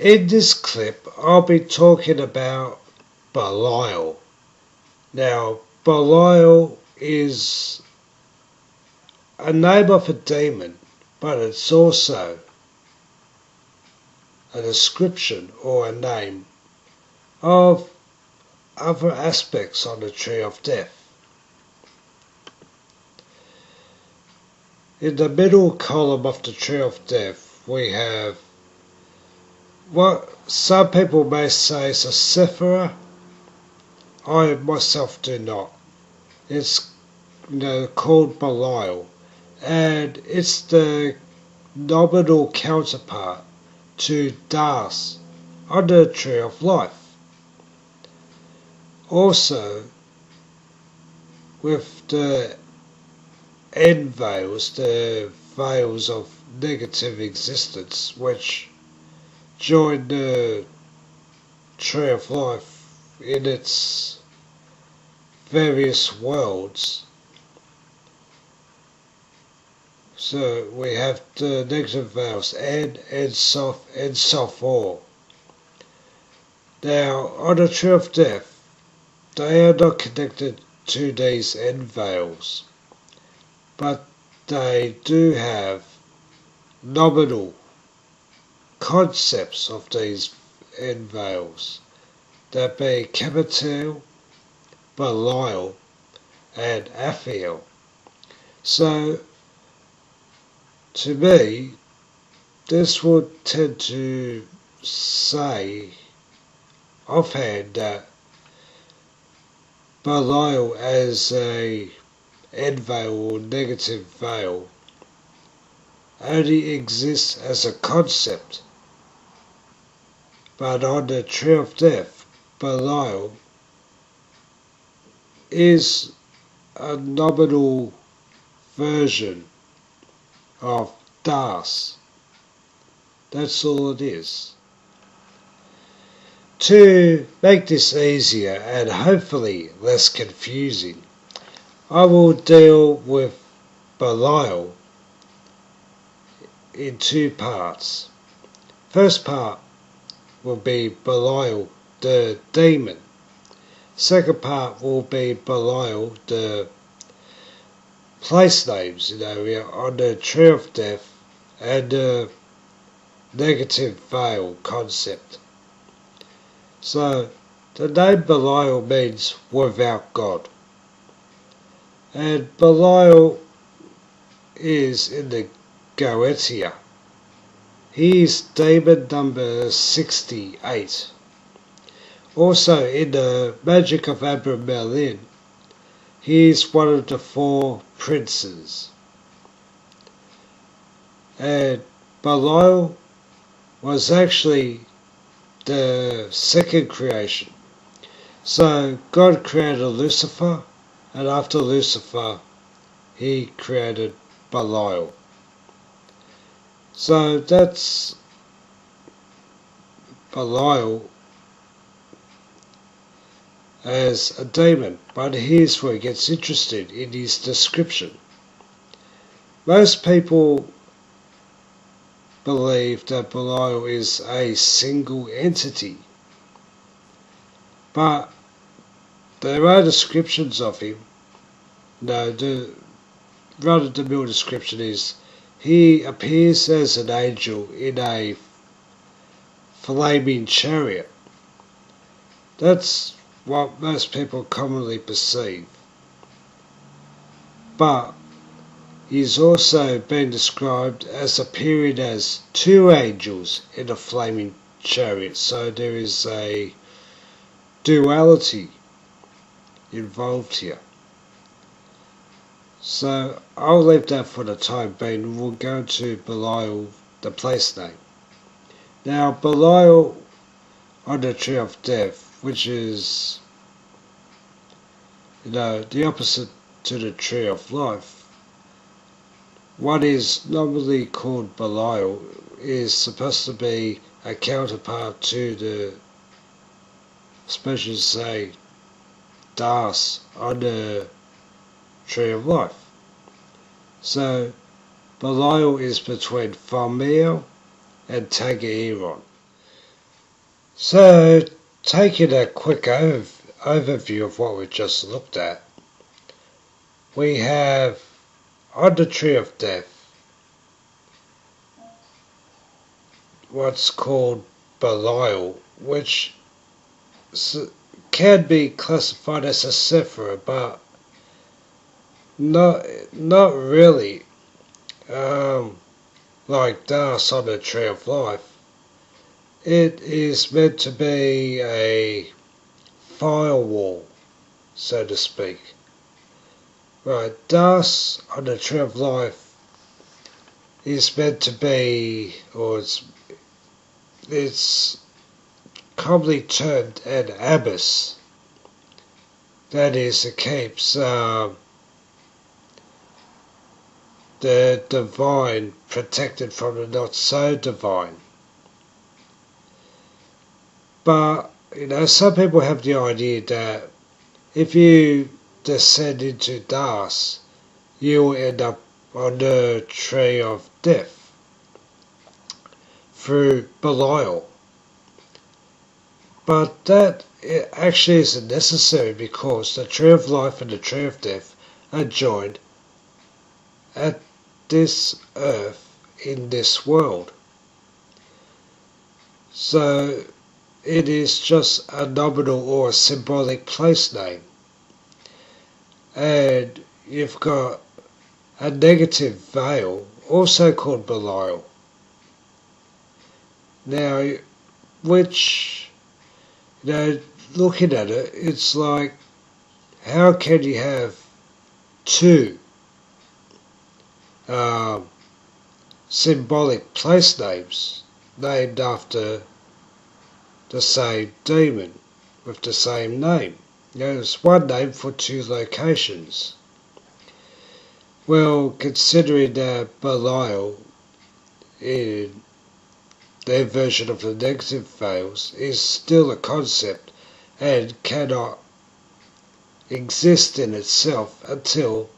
In this clip, I'll be talking about Belial. Now, Belial is a name of a demon, but it's also a description or a name of other aspects on the tree of death. In the middle column of the tree of death, we have what some people may say is a Lucifer. I myself do not. It's called Belial, and it's the nominal counterpart to Daath on the Tree of Life. Also, with the end veils, the veils of negative existence, which join the Tree of Life in its various worlds. So we have the negative veils, Ain Soph, Ain Soph all. Now, on the Tree of Death, they are not connected to these end veils, but they do have nominal concepts of these end veils, that be Capital, Belial, and Aphiel. So, to me, this would tend to say offhand that Belial as a end veil or negative veil only exists as a concept, but on the Tree of Death, Belial is a nominal version of Daath. That's all it is. To make this easier and hopefully less confusing, I will deal with Belial in two parts. First part will be Belial the demon. Second part will be Belial the place names on the Tree of Death and the negative veil concept. So the name Belial means without God, and Belial is in the Goetia. He is demon number 68. Also in the Magic of Abramelin, he is one of the 4 princes. And Belial was actually the second creation. So God created Lucifer, and after Lucifer, he created Belial. So that's Belial as a demon, but here's where it gets interesting in his description. Most people believe that Belial is a single entity, but there are descriptions of him. No, the run-of-the-mill description is he appears as an angel in a flaming chariot. That's what most people commonly perceive. But he's also been described as appearing as 2 angels in a flaming chariot, so there is a duality involved here. So I'll leave that for the time being, and we'll go to Belial, the place name. Now Belial on the Tree of Death, which is the opposite to the Tree of Life. What is normally called Belial is supposed to be a counterpart to the, especially say, Daath on the Tree of Life. So Belial is between Belial and Tagairon. So, taking a quick overview of what we just looked at, we have on the Tree of Death what's called Belial, which can be classified as a Lucifer, but not really. Like Daath on the Tree of Life, it is meant to be a firewall, so to speak. Right, Daath on the Tree of Life is meant to be, or it's commonly termed an abyss. That is, it keeps the divine protected from the not so divine. But, some people have the idea that if you descend into Daath, you will end up on the Tree of Death through Belial. But that actually isn't necessary, because the Tree of Life and the Tree of Death are joined at this earth in this world. So it is just a nominal or a symbolic place name. And you've got a negative veil, also called Belial. Now, which, looking at it, it's like, how can you have two symbolic place names named after the same demon with the same name? There's one name for two locations. Well, considering that Belial, in their version of the negative veils, is still a concept and cannot exist in itself until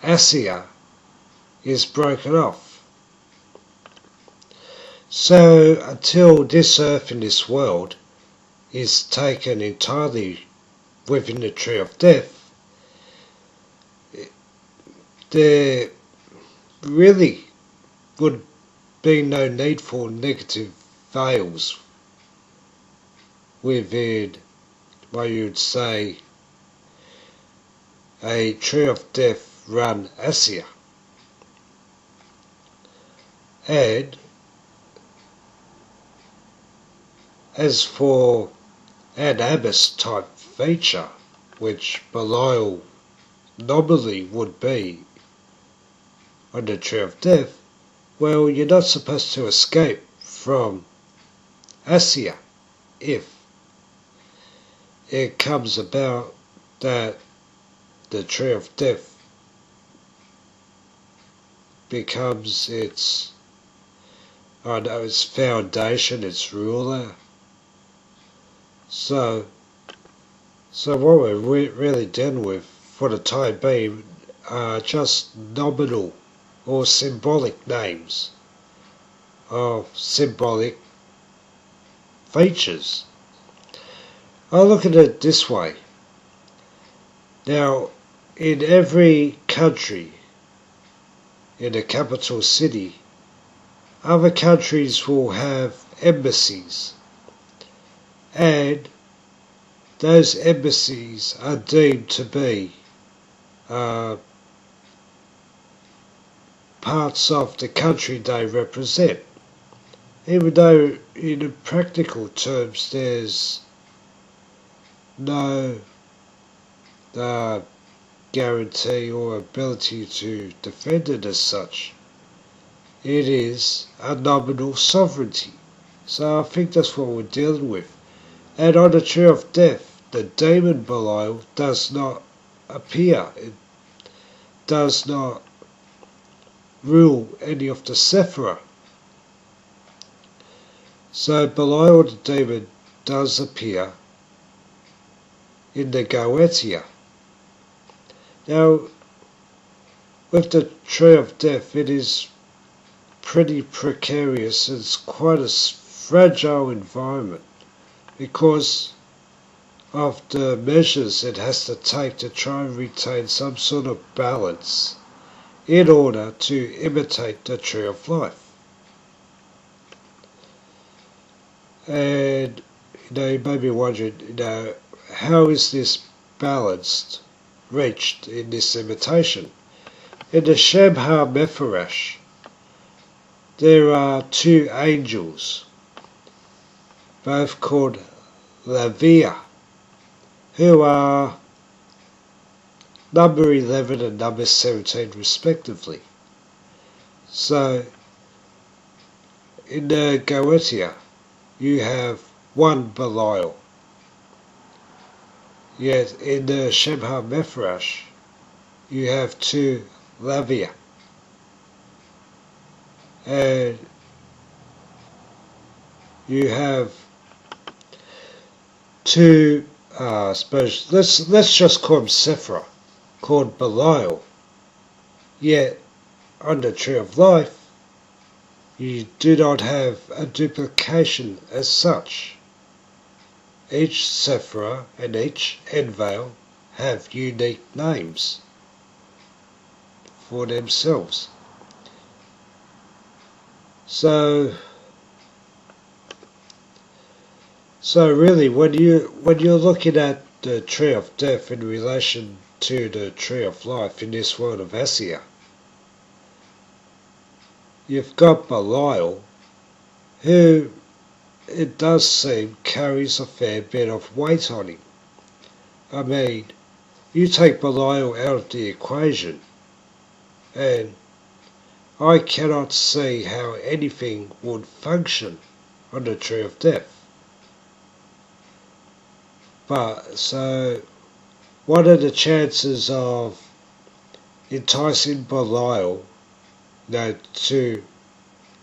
Asia is broken off. So until this earth and this world is taken entirely within the Tree of Death, there really would be no need for negative veils within what you'd say a Tree of Death run Asia. And as for an abyss type feature, which Belial nominally would be on the Tree of Death, well, you're not supposed to escape from Asia if it comes about that the Tree of Death becomes its foundation, its ruler. So what we're really dealing with for the time being are just nominal or symbolic names of symbolic features. I look at it this way. Now, in every country, in a capital city, other countries will have embassies, and those embassies are deemed to be parts of the country they represent, even though in practical terms there's no guarantee or ability to defend it as such. It is a nominal sovereignty. So I think that's what we're dealing with. And on the Tree of Death, the demon Belial does not appear. It does not rule any of the Sephira. So Belial the demon does appear in the Goetia. Now, with the Tree of Death, it is pretty precarious. It's quite a fragile environment. because of the measures it has to take to try and retain some sort of balance in order to imitate the tree of life. And you may be wondering, how is this balanced reached in this imitation? In the Shem HaMephorash, there are two angels, both called Leviah, who are number 11 and number 17 respectively. So, in the Goetia, you have one Belial. Yet in the Shem HaMephorash, you have two Leviah. And you have two, I suppose, let's just call him Sephira, called Belial. Yet, on the Tree of Life, you do not have a duplication as such. Each Sephira and each Enveil have unique names for themselves. So really, when you're looking at the Tree of Death in relation to the Tree of Life in this world of Asia, you've got Belial, who it does seem carries a fair bit of weight on him. I mean, you take Belial out of the equation, and I cannot see how anything would function on the Tree of Death. But, so, what are the chances of enticing Belial, to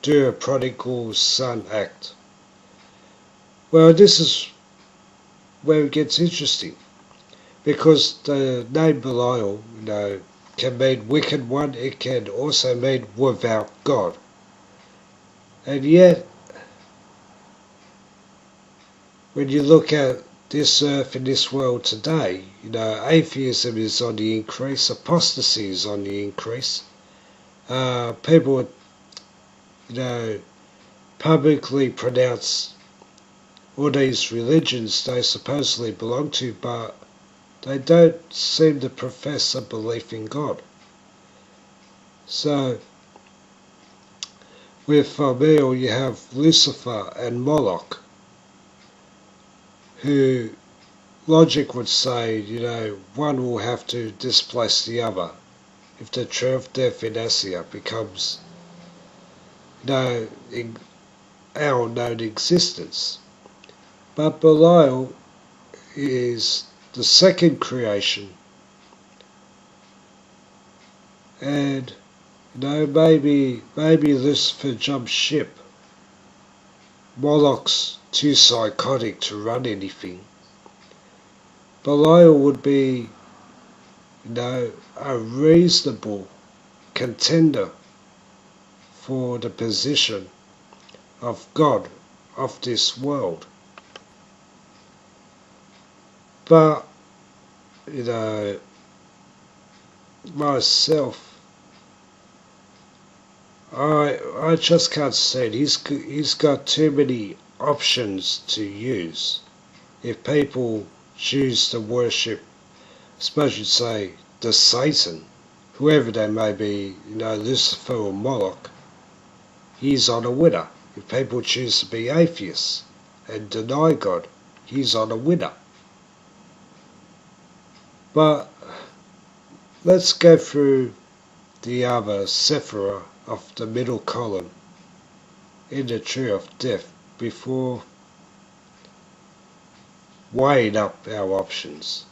do a prodigal son act? Well, this is where it gets interesting, because the name Belial, can mean wicked one, it can also mean without God. And yet, when you look at this earth and this world today, atheism is on the increase, apostasy is on the increase. People, publicly pronounce all these religions they supposedly belong to, but they don't seem to profess a belief in God. So, with Belial you have Lucifer and Moloch, who logic would say, one will have to displace the other if the Tree of Death in Asia becomes our known existence. But Belial is the second creation, and maybe Lucifer jumps ship. Moloch's too psychotic to run anything. Belial would be, a reasonable contender for the position of God of this world. But, myself, I just can't say it. He's got too many options to use. If people choose to worship, I suppose you'd say, the Satan, whoever they may be, Lucifer or Moloch, he's on a winner. If people choose to be atheists and deny God, he's on a winner. But let's go through the other Sephira of the middle column in the Tree of Death before weighing up our options.